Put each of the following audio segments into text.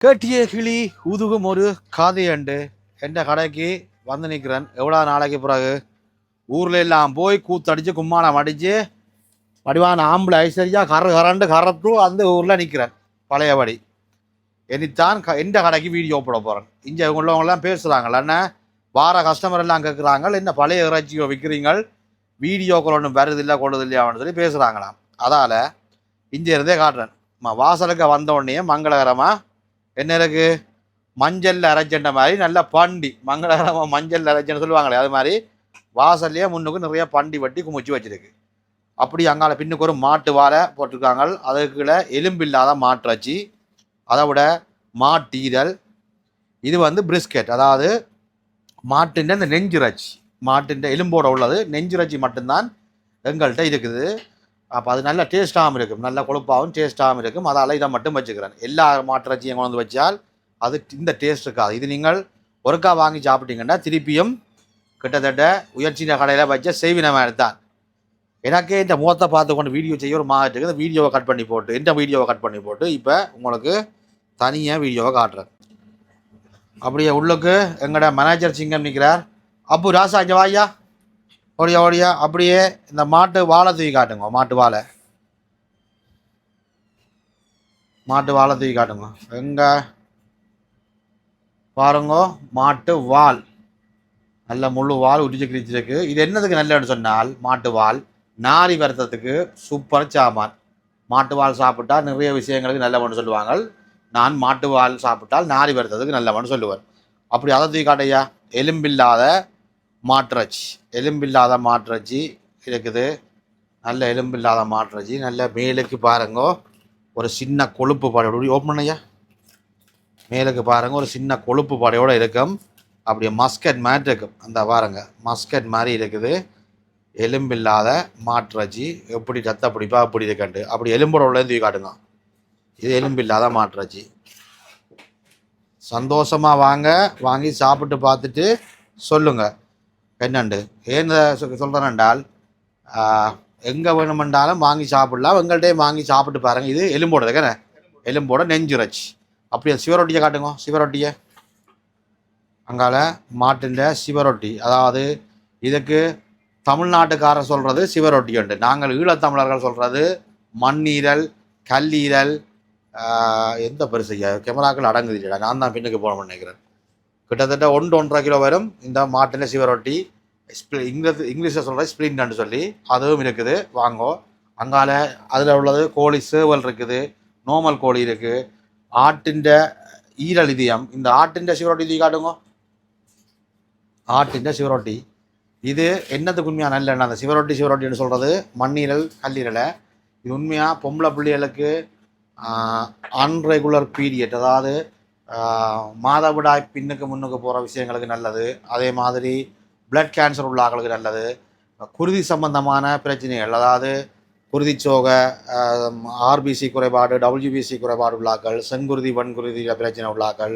கேட்டிய கிளி ஊதுகும் ஒரு காதையண்டு என்ற கடைக்கு வந்து நிற்கிறேன். எவ்வளோ நாளைக்கு பிறகு ஊரில் எல்லாம் போய் கூத்தடிச்சு கும்மாளம் அடித்து வடிவான ஆம்பளை ஐஸ்வர்யா கரண்டு கரத்து அந்த ஊரில் நிற்கிறேன் பழையபடி. இனித்தான் எந்த கடைக்கு வீடியோ போட போகிறேன். இங்கே உள்ளவங்களாம் பேசுகிறாங்கள், என்ன வார கஸ்டமர் எல்லாம் கேட்குறாங்க, என்ன பழைய இறைச்சியோ விற்கிறீங்கள், வீடியோக்கள் ஒன்றும் வருதில்லை கொள்ளுதில்லையான்னு சொல்லி பேசுகிறாங்களாம். அதால் இங்கே இருந்தே காட்டுறேன். வாசலுக்கு வந்த உடனே மங்களகரமாக என்ன இருக்கு, மஞ்சள் அரைச்சண்ட மாதிரி நல்ல பண்டி மங்களகரமாக மஞ்சள் அரைச்சன்னு சொல்லுவாங்களே, அது மாதிரி வாசல்லையே முன்னுக்கு நிறைய பண்டி வட்டி குமிச்சு வச்சிருக்கு. அப்படி அங்கால பின்னுக்கு ஒரு மாட்டு வாழை போட்டிருக்காங்க. அதுக்குள்ள எலும்பில்லாத மாட்டுறச்சி, அதை விட மாட்டீரல். இது வந்து பிரிஸ்கெட், அதாவது மாட்டின் இந்த நெஞ்சிறச்சி, மாட்டின் எலும்போட உள்ளது நெஞ்சிறச்சி மட்டும்தான் எங்கள்கிட்ட இருக்குது. அப்போ அது நல்ல டேஸ்ட்டாகவும் இருக்கும், நல்ல கொழுப்பாகவும் டேஸ்ட்டாகவும் இருக்கும். அதால் இதை மட்டும் வச்சுக்கிறேன். எல்லா மாட்டிறச்சியும் கொண்டு வந்து வச்சால் அது இந்த டேஸ்ட் இருக்காது. இது நீங்கள் ஒருக்கா வாங்கி சாப்பிட்டீங்கன்னா திருப்பியும் கிட்டத்தட்ட உயர்ச்சின கடையில் வச்ச செய்வினமாக தான். எனக்கே இந்த முகத்தை பார்த்து கொண்டு வீடியோ செய்ய ஒரு மாதிரி இந்த வீடியோவை கட் பண்ணி போட்டு இந்த வீடியோவை கட் பண்ணி போட்டு இப்போ உங்களுக்கு தனியாக வீடியோவை காட்டுறேன். அப்படியே உள்ளுக்கு எங்களோட மேனேஜர் சிங்கம் நிற்கிறார். அப்பு ராசா இங்கே வாயா, ஓடியா ஓடியா. அப்படியே இந்த மாட்டு வாழை தூக்கி காட்டுங்க, மாட்டு வாழை தூக்கி காட்டுங்க. எங்க பாருங்க, மாட்டு வால் நல்ல முழு வால் உரிச்சு கிழிச்சிருக்கு. இது என்னதுக்கு நல்லன்னு சொன்னால், மாட்டு வால் நாரி வருத்தத்துக்கு சூப்பர் சாமான். மாட்டு வால் சாப்பிட்டா நிறைய விஷயங்களுக்கு நல்லவன்னு சொல்லுவாங்க. நான் மாட்டு வால் சாப்பிட்டால் நாரி வருத்தத்துக்கு நல்லவன்னு சொல்லுவேன். அப்படி அதை தூக்கி காட்டையா. எலும்பில்லாத மாட்டிறச்சி இருக்குது, நல்ல எலும்பில்லாத மாட்டிறச்சி. நல்ல மேலுக்கு பாருங்க ஒரு சின்ன கொழுப்பு பாடையோடு ஓப்பன் பண்ணியா, மேலுக்கு பாருங்க ஒரு சின்ன கொழுப்பு பாடையோடு இருக்கும். அப்படியே மஸ்கட் மாதிரி இருக்கும். அந்த பாருங்க மஸ்கட் மாதிரி இருக்குது. எலும்பில்லாத மாட்டிறச்சி எப்படி ரத்த பிடிப்பா அப்படி இருக்கண்டு. அப்படி எலும்போட உள்ள தூக்கி காட்டுங்க. இது எலும்பில்லாத மாட்டிறச்சி. சந்தோஷமாக வாங்கி சாப்பிட்டு பார்த்துட்டு சொல்லுங்கள் என்னண்டு. ஏன் சொல்கிறேன்டால், எங்கே வேணுமென்றாலும் வாங்கி சாப்பிடலாம், எங்கள்கிட்டே வாங்கி சாப்பிட்டு பாருங்கள். இது எலும்போட இருக்கேன், எலும்போட நெஞ்சுரச்சி. அப்படியே சிவரொட்டியை காட்டுங்க. சிவரொட்டியை அங்கால மாட்டின் சிவரொட்டி, அதாவது இதுக்கு தமிழ்நாட்டுக்காரர் சொல்கிறது சிவரொட்டி உண்டு. நாங்கள் ஈழத்தமிழர்கள் சொல்கிறது மண்ணீரல், கல்லீரல். எந்த பெருசையா கேமராக்கள் அடங்குது இல்லைடா, நான் தான் பின்னுக்கு போகணும்னு நினைக்கிறேன். கிட்டத்தட்ட 1-1.5 கிலோ வரும் இந்த மாட்டின் சிவரொட்டி. இங்கிலீஷில் சொல்கிற ஸ்ப்ளின்னு சொல்லி அதுவும் இருக்குது, வாங்கோ. அங்கால அதில் உள்ளது கோழி சேவல் இருக்குது, நோமல் கோழி இருக்குது, ஆட்டின் ஈரல் இதயம். இந்த ஆட்டின் சிவரொட்டி இது காட்டுங்க. ஆட்டின் சிவரொட்டி இது என்னத்துக்கு உண்மையாக நல்ல அந்த சிவரொட்டின்னு சொல்கிறது மண்ணீரல் கல்லீரலை. இது உண்மையாக பொம்பளை பிள்ளைகளுக்கு அன்ரெகுலர் பீரியட், அதாவது மாதவிடாய் பின்னுக்கு முன்னுக்கு போகிற விஷயங்களுக்கு நல்லது. அதே மாதிரி பிளட் கேன்சர் உள்ள ஆக்களுக்கு நல்லது. குருதி சம்பந்தமான பிரச்சனைகள், அதாவது குருதிச்சோகை, ஆர்பிசி குறைபாடு, டபிள்யூபிசி குறைபாடு உள்ளாக்கள், செங்குருதி வன்குருதியில் பிரச்சனை உள்ளாக்கள்,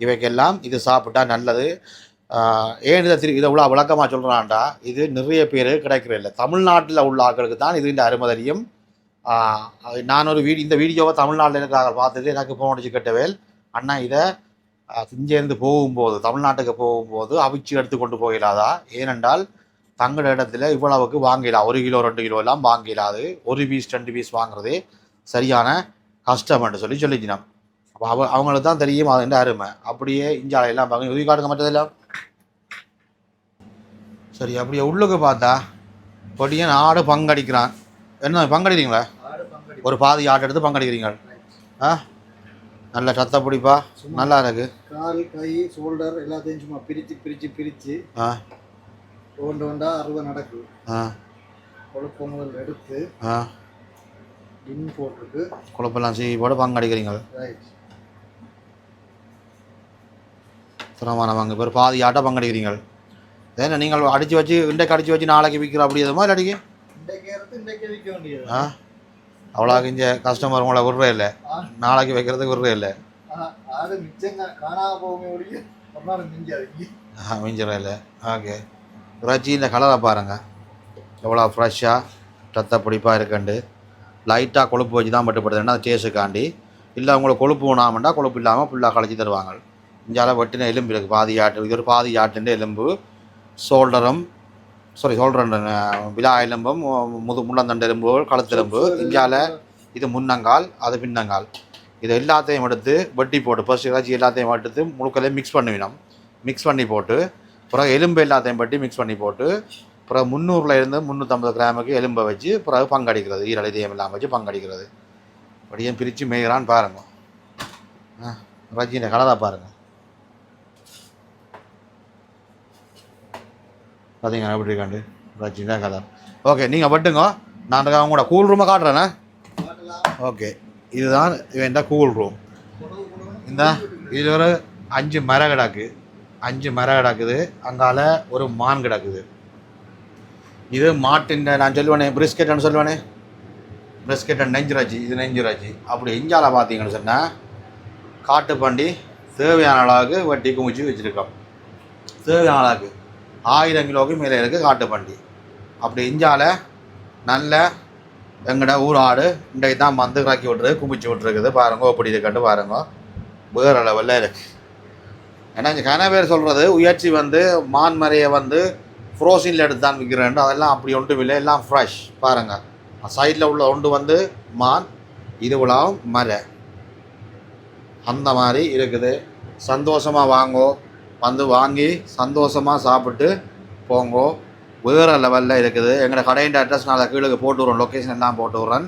இவைக்கெல்லாம் இது சாப்பிட்டா நல்லது. ஏன் இதை இவ்வளோ விளக்கமாக சொல்கிறான்டா, இது நிறைய பேர் கிடைக்கிற இல்லை. தமிழ்நாட்டில் உள்ள ஆக்களுக்கு தான் இது இந்த அருமை தெரியும். நான் ஒரு இந்த வீடியோவை தமிழ்நாட்டில் இருக்கிறாங்க பார்த்துட்டு எனக்கு ஃபோன் அடிச்சு கேட்டவேல், அண்ணா இதை இங்கேருந்து போகும்போது தமிழ்நாட்டுக்கு போகும்போது அவிச்சு எடுத்து கொண்டு போகலாதா, ஏனென்றால் தங்கள இடத்துல இவ்வளவுக்கு வாங்கிடலாம், 1 கிலோ 2 கிலோ எல்லாம் வாங்கிடாது, 1 பீஸ் 2 பீஸ் வாங்குறதே சரியான கஷ்டம்னு சொல்லிச்சினோம். அப்போ அவங்களுக்கு தான் தெரியும் அது என்ன அருமை. அப்படியே இஞ்சாலையெல்லாம் வாங்கி உதவி காட்டுங்க மற்றதெல்லாம் சரி. அப்படியே உள்ளுக்கு பார்த்தா பொடியன் ஆடு பங்கடிக்கிறான். என்ன பங்கடிக்கிறீங்களா? ஒரு பாதி ஆட்டை எடுத்து பங்கடிக்கிறீங்க. நல்ல சத்த பிடிப்பா, நல்லா இருக்கு. கால் கை ஷோல்டர் எல்லாத்தையும் சும்மா பிரித்து ஒன்றா அறுவை நடக்குது. கொழுப்பு முதல் எடுத்து டின் போட்டிருக்கு, கொழுப்பெல்லாம் சீவி போட்டு பங்கடிக்கிறீங்க. சுரமான வாங்க பேர் பாதி ஆட்டை பங்கடிக்கிறீங்க. ஏன்னா நீங்கள் அடித்து வச்சு இன்றைக்கு அடித்து வச்சு நாளைக்கு விற்கிற அப்படி எதுமா இல்லை அடிக்க இன்றைக்கு விற்க வேண்டியது. அவ்வளோக்கு இங்கே கஸ்டமர் உங்களை விடுறே இல்லை, நாளைக்கு வைக்கிறதுக்கு விடுறே இல்லை. மிஞ்சிடற இல்லை. ஓகே, இறைச்சி இந்த கலரை பாருங்கள் எவ்வளோ ஃப்ரெஷ்ஷாக ரத்த பிடிப்பாக இருக்குண்டு. லைட்டாக கொழுப்பு வச்சு தான் மட்டுப்படுதுன்னா அது டேஸ்ட்டுக்காண்டி. இல்லை உங்களுக்கு கொழுப்பு வேணாமண்டா கொழுப்பு இல்லாமல் ஃபுல்லாக கழிச்சு தருவாங்க. இஞ்சால வெட்டின எலும்பு இருக்குது, பாதி ஆட்டு, இது ஒரு பாதி ஆட்டுன்ற எலும்பு, ஷோல்டரும் ஷோல்டர் விழா எலும்பும் முள்ளந்தண்டு எலும்புகள், கழுத்தெலும்பு. இஞ்சால இது முன்னங்கால், அது பின்னங்கால். இது எல்லாத்தையும் எடுத்து வெட்டி போட்டு ஃபர்ஸ்ட் ஏதாச்சும் எல்லாத்தையும் எடுத்து முழுக்கலையும் மிக்ஸ் பண்ணுவினோம். மிக்ஸ் பண்ணி போட்டு பிறகு எலும்பு எல்லாத்தையும் பட்டி மிக்ஸ் பண்ணி போட்டு பிறகு 300 to 350 கிராமுக்கு எலும்பை வச்சு பிறகு பங்கடிக்கிறது. ஈரல் இதயம் இல்லாமல் வச்சு பங்கடிக்கிறது. அப்படியே பிரித்து மேய்கிறான்னு பாருங்க. ரஜினி கலராக பாருங்கள், பார்த்தீங்கன்னா எப்படி இருக்காண்டு ரஜினி கலர். ஓகே, நீங்கள் பட்டுங்க, நான் உங்களோட கூல் ரூமை காட்டுறேண்ணே. ஓகே, இதுதான் இவன் கூல் ரூம். இந்த இது ஒரு 5 மரம் கிடக்கு, 5 மரம் கிடக்குது. அங்கால ஒரு மான் கிடக்குது. இது மாட்டின் நான் சொல்லுவேனே பிரிஸ்கெட்னு சொல்லுவேனே, பிரிஸ்கெட் நெஞ்சிராச்சி, இது நெஞ்சிராச்சி. அப்படி இஞ்சால பார்த்தீங்கன்னு சொன்னால் காட்டு பண்டி தேவையான அளவுக்கு வெட்டி குமிச்சு வச்சுருக்கோம். தேவையான அளவுக்கு 1000 கிலோவுக்கு மேலே இருக்குது காட்டு பண்டி. அப்படி இஞ்சால நல்ல எங்கட ஊர் ஆடு இன்றைக்கு தான் வந்து கறக்கி விட்ருக்கு, குமிச்சு விட்ருக்குது. பாருங்க எப்படி இருக்குன்னு பாருங்க, வேறு லெவலில் இருக்குது. ஏன்னா இங்கே கன பேர் சொல்கிறது உயர்ச்சி வந்து மான் மறையை வந்து ஃப்ரோசினில் எடுத்து தான் விற்கிறேன். அதெல்லாம் அப்படி ஒன்றும் இல்லை, எல்லாம் ஃப்ரெஷ். பாருங்கள், சைடில் உள்ள ஒன்று வந்து மான், இது உலாவும் மரை, அந்த மாதிரி இருக்குது. சந்தோஷமாக வாங்கோ, வந்து வாங்கி சந்தோஷமாக சாப்பிட்டு போங்கோ. வேறு லெவலில் இருக்குது. எங்களோட கடையின் அட்ரஸ் நான் கீழே போட்டு விட்றேன், லொக்கேஷன் எல்லாம் போட்டு விட்றேன்.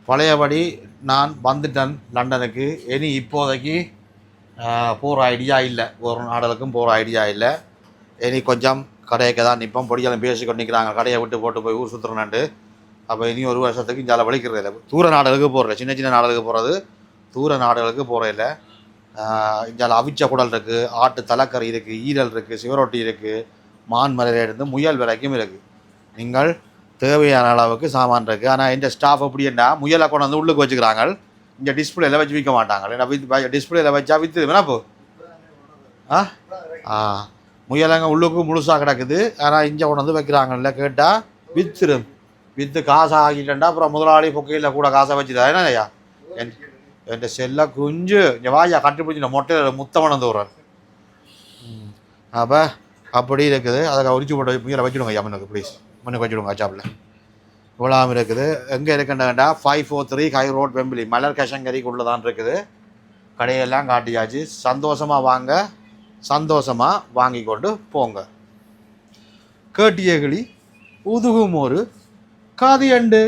பழையபடி நான் வந்துட்டேன் லண்டனுக்கு. இனி இப்போதைக்கு போகிற ஐடியா இல்லை, ஒரு நாடுகளுக்கும் போகிற ஐடியா இல்லை. இனி கொஞ்சம் கடைக்கு தான் நிற்போம். பொடியெல்லாம் பேசிக்கொண்டு நிற்கிறாங்க, கடையை விட்டு போட்டு போய் ஊர் சுற்றுறேன்ட்டு. அப்போ இனி ஒரு வருஷத்துக்கு இங்கே வலிக்கிறது இல்லை. தூர நாடுகளுக்கு போகிறேன், சின்ன சின்ன நாடுகளுக்கு போகிறது, தூர நாடுகளுக்கு போகிற இல்லை. இங்கே அவிச்ச குடல் இருக்குது, ஆட்டு தலைக்கறி இருக்குது, ஈரல் இருக்குது, சிவரொட்டி இருக்குது, மான் மலையிலிருந்து முயல் வரைக்கும் இருக்குது. நீங்கள் தேவையான அளவுக்கு சாமான் இருக்குது. ஆனால் இந்த ஸ்டாஃப் எப்படின்னா முயலை கொண்டு வந்து உள்ளுக்கு வச்சுக்கிறாங்க, இங்கே டிஸ்பிளேயில் வச்சு விற்க மாட்டாங்க. ஏன்னா டிஸ்பிளேயில் வச்சா விற்று வேணாப்போ. முயலங்க உள்ளுக்கு முழுசாக கிடக்குது. ஆனால் இங்கே கொண்டு வந்து வைக்கிறாங்கல்ல, கேட்டால் விற்றுடும். விற்று காசை ஆகிட்டேன்டா அப்புறம் முதலாளி பொக்கையில் கூட காசை வச்சுதா. என்ன ஐயா என் செல்ல குஞ்சு இங்கே வாயா கட்டுப்பிடிச்சி மொட்டையில் முத்தமணம் தூரம். அப்போ அப்படி இருக்குது. அதை உரிச்சு போட்டு முயலை வச்சுடுங்க ஐயா, மண்ணுக்கு ப்ளீஸ், மண்ணுக்கு வச்சுடுங்க சாப்பில். இவ்வளோ இருக்குது. எங்கே இருக்குண்டாண்டா 543 ஹை ரோட் வெம்பிலி, மலர் கஷங்கரிக்கு உள்ளே தான் இருக்குது. கடையெல்லாம் காட்டியாச்சு. சந்தோஷமாக வாங்க, சந்தோஷமாக வாங்கி கொண்டு போங்க. கேட்டிய கிளி உதுகும் ஒரு காதியண்டு.